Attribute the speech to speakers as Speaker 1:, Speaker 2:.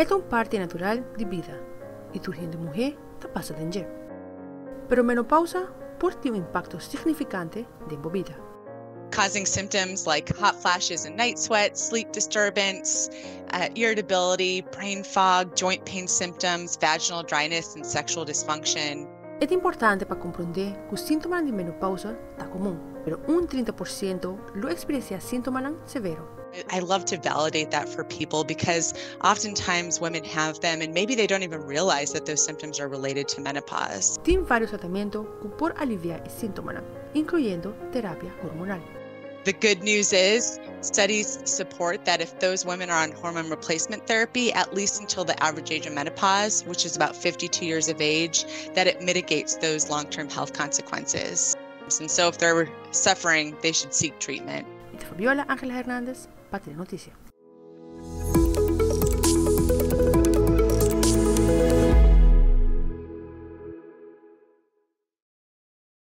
Speaker 1: Esta é parte natural de vida e surgindo muhe ta passa de Pero menopausa pode ter impacto significante de vida.
Speaker 2: Causing symptoms like hot flashes and night sweats, sleep disturbance, irritability, brain fog, joint pain symptoms, vaginal dryness, and sexual dysfunction.
Speaker 1: É importante para compreender que os sintomas de menopausa está comum, pero 30% lo experiencia sintomas severos.
Speaker 2: I love to validate that for people because oftentimes women have them and maybe they don't even realize that those symptoms are related to menopause.
Speaker 1: Tem vários tratamentos que podem aliviar os sintomas, incluyendo terapia hormonal.
Speaker 2: The good news is studies support that if those women are on hormone replacement therapy, at least until the average age of menopause, which is about 52 years of age, that it mitigates those long-term health consequences. And so if they're suffering, they should seek treatment.
Speaker 1: Fabiola Angela Hernandez, Patria Noticia.